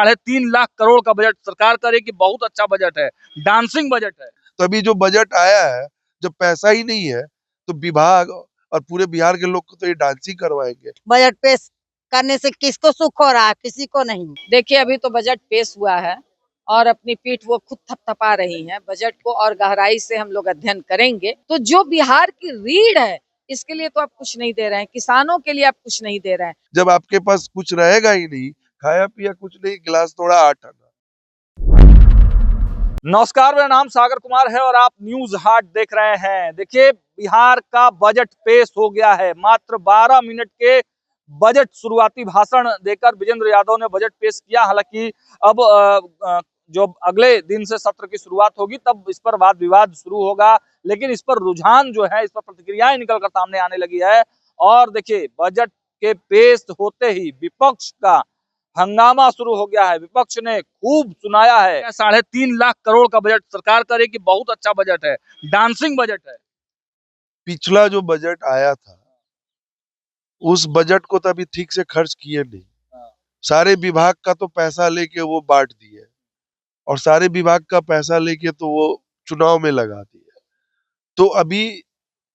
3.5 लाख करोड़ का बजट सरकार करे कि बहुत अच्छा बजट है, डांसिंग बजट है। तो अभी जो बजट आया है, जब पैसा ही नहीं है तो विभाग और पूरे बिहार के लोग को तो ये डांसिंग करवाएंगे। बजट पेश करने से किसको सुख हो रहा है, किसी को नहीं। देखिए अभी तो बजट पेश हुआ है और अपनी पीठ वो खुद थपथपा रही हैं। बजट को और गहराई से हम लोग अध्ययन करेंगे तो जो बिहार की रीढ़ है, इसके लिए तो आप कुछ नहीं दे रहे हैं, किसानों के लिए आप कुछ नहीं दे रहे हैं। जब आपके पास कुछ रहेगा ही नहीं, खाया पिया कुछ नहीं, गिलास तोड़ा 8 आना। नमस्कार, मेरा नाम सागर कुमार है और आप न्यूज हाट देख रहे हैं। देखिए बिहार का बजट पेश हो गया है। मात्र 12 मिनट के बजट शुरुआती भाषण देकर विजेंद्र यादव ने बजट पेश किया। हालांकि अब जो अगले दिन से सत्र की शुरुआत होगी तब इस पर वाद विवाद शुरू होगा, लेकिन इस पर रुझान जो है, इस पर प्रतिक्रियाएं निकलकर सामने आने लगी है। और देखिए बजट के पेश होते ही विपक्ष का हंगामा शुरू हो गया है। विपक्ष ने खूब सुनाया है। 3.5 लाख करोड़ का बजट सरकार करे कि बहुत अच्छा बजट है, डांसिंग बजट है। पिछला जो बजट आया था उस बजट को तो अभी ठीक से खर्च किए नहीं। सारे विभाग का तो पैसा लेके वो बांट दिए और सारे विभाग का पैसा लेके तो वो चुनाव में लगा दिए। तो अभी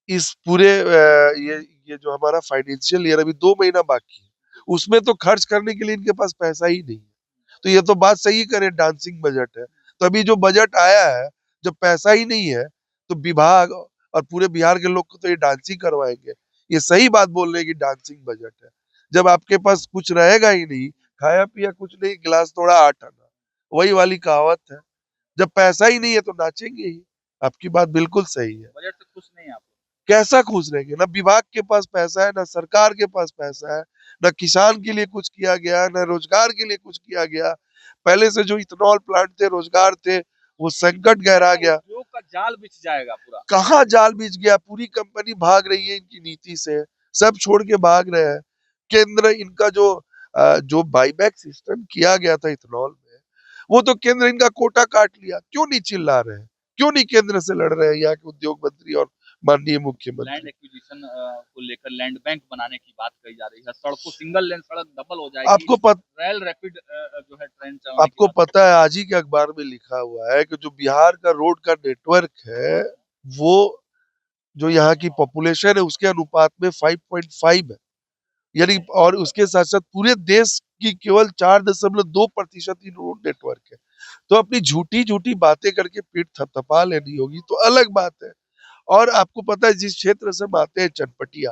इस पूरे ये जो हमारा फाइनेंशियल ईयर अभी 2 महीना बाकी है, उसमें तो खर्च करने के लिए इनके पास पैसा ही नहीं है। तो ये तो बात सही करे, डांसिंग बजट है। तो अभी जो बजट आया है, जब पैसा ही नहीं है तो विभाग और पूरे बिहार के लोग को तो ये डांसिंग करवाएंगे। ये सही बात बोल रहे हैं कि डांसिंग बजट है। जब आपके पास कुछ रहेगा ही नहीं, खाया पिया कुछ नहीं, गिलास तोड़ा 8 आना, वही वाली कहावत है। जब पैसा ही नहीं है तो नाचेंगे ही। आपकी बात बिल्कुल सही है। बजट से खुश नहीं आप? कैसा खुश रहेंगे? ना विभाग के पास पैसा है, ना सरकार के पास पैसा है, ना किसान के लिए कुछ किया गया, ना रोजगार के लिए कुछ किया गया। पहले से जो इथेनॉल प्लांट थे, रोजगार थे, वो संकट गहरा गया। उद्योग का जाल बिछ जाएगा पूरा। कहाँ जाल बिछ गया? पूरी कंपनी भाग रही है इनकी नीति से, सब छोड़ के भाग रहे हैं। केंद्र इनका जो बाईबैक सिस्टम किया गया था इथेनॉल में, वो तो केंद्र इनका कोटा काट लिया। क्यों नहीं चिल्ला रहे हैं? क्यों नहीं केंद्र से लड़ रहे हैं यहाँ के उद्योग मंत्री और माननीय मुख्यमंत्री? लैंड एक्विजिशन को लेकर लैंड बैंक बनाने की बात कही जा रही है। सड़कों, सिंगल लेन सड़क डबल हो जाएगी। रेल रैपिड जो है ट्रेन चलाने की आपको पता है, आज ही के अखबार में लिखा हुआ है कि जो बिहार का रोड का नेटवर्क है, वो जो यहाँ की पॉपुलेशन है उसके अनुपात में 5.5 है। यानी और उसके साथ साथ पूरे देश की केवल 4.2% ही रोड नेटवर्क है। तो अपनी झूठी झूठी बातें करके पीठ थपथपा लेनी होगी तो अलग बात है। और आपको पता है, जिस क्षेत्र से हम आते हैं चनपटिया,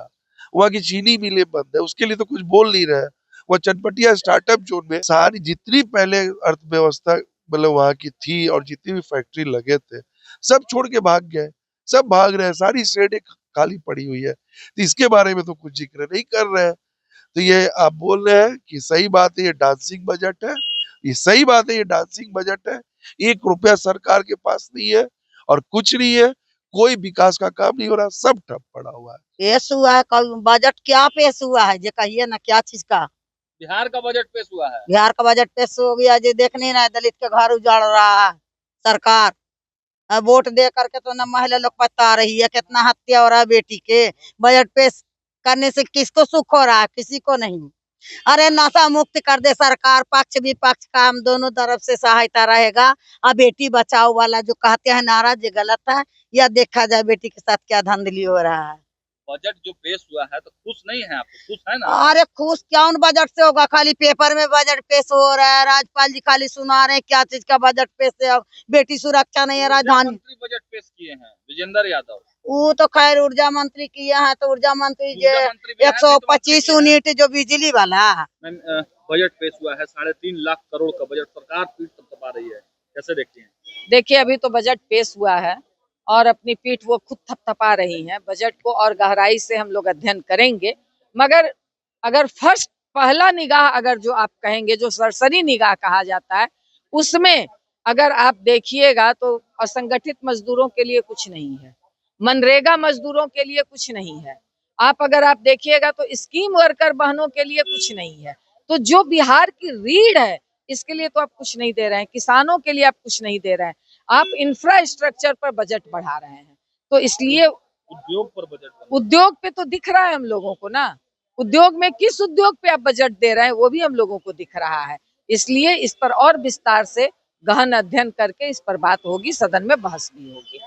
वहाँ की चीनी मिलें बंद है, उसके लिए तो कुछ बोल नहीं रहे। वह चनपटिया स्टार्टअप जोन में सारी जितनी पहले अर्थव्यवस्था मतलब वहाँ की थी और जितनी भी फैक्ट्री लगे थे, सब छोड़ के भाग गए। सब भाग रहे हैं, सारी सड़कें खाली पड़ी हुई है। तो इसके बारे में तो कुछ जिक्र नहीं कर रहे हैं। तो ये आप बोल रहे हैं कि सही बात है, ये डांसिंग बजट है। ये सही बात है, ये डांसिंग बजट है। 1 रुपया सरकार के पास नहीं है और कुछ नहीं है, कोई विकास का काम नहीं हो रहा, सब ठप पड़ा हुआ है। पेश हुआ है कल बजट, क्या पेश हुआ है ये कहिए ना, क्या चीज का? बिहार का बजट पेश हुआ है। बिहार का बजट पेश हो गया, जो देख नहीं रहा है, दलित के घर उजाड़ रहा है सरकार। अब वोट दे करके तो ना महिला लोग बता रही है, कितना हत्या हो रहा है बेटी के। बजट पेश करने से किसको सुख हो रहा है, किसी को नहीं। अरे नशा मुक्त कर दे सरकार, पक्ष विपक्ष का हम दोनों तरफ से सहायता रहेगा। अब बेटी बचाओ वाला जो कहते हैं नारा, ये गलत है। या देखा जाए बेटी के साथ क्या धांधली हो रहा है। बजट जो पेश हुआ है तो खुश नहीं है आप? खुश है ना? अरे खुश क्या उन बजट से होगा? खाली पेपर में बजट पेश हो रहा है, राज्यपाल जी खाली सुना रहे हैं क्या चीज का बजट पेश है। बेटी सुरक्षा नहीं है, राजधानी मंत्री बजट पेश किए हैं विजेंद्र यादव। वो तो खैर ऊर्जा मंत्री किया है, तो ऊर्जा मंत्री जो 125 यूनिट जो बिजली वाला बजट पेश हुआ है। 3.5 लाख करोड़ का बजट सरकार पीठ थपथपा रही है, कैसे देखते हैं? देखिए अभी तो बजट पेश हुआ है और अपनी पीठ वो खुद थपथपा रही हैं। बजट को और गहराई से हम लोग अध्ययन करेंगे, मगर अगर फर्स्ट पहला निगाह अगर जो आप कहेंगे, जो सरसरी निगाह कहा जाता है, उसमें अगर आप देखिएगा तो असंगठित मजदूरों के लिए कुछ नहीं है, मनरेगा मजदूरों के लिए कुछ नहीं है। आप अगर आप देखिएगा तो स्कीम वर्कर बहनों के लिए कुछ नहीं है। तो जो बिहार की रीढ़ है, इसके लिए तो आप कुछ नहीं दे रहे हैं, किसानों के लिए आप कुछ नहीं दे रहे हैं। आप इंफ्रास्ट्रक्चर पर बजट बढ़ा रहे हैं, तो इसलिए उद्योग पर बजट, उद्योग पे तो दिख रहा है हम लोगों को ना। उद्योग में किस उद्योग पे आप बजट दे रहे हैं वो भी हम लोगों को दिख रहा है। इसलिए इस पर और विस्तार से गहन अध्ययन करके इस पर बात होगी, सदन में बहस भी होगी।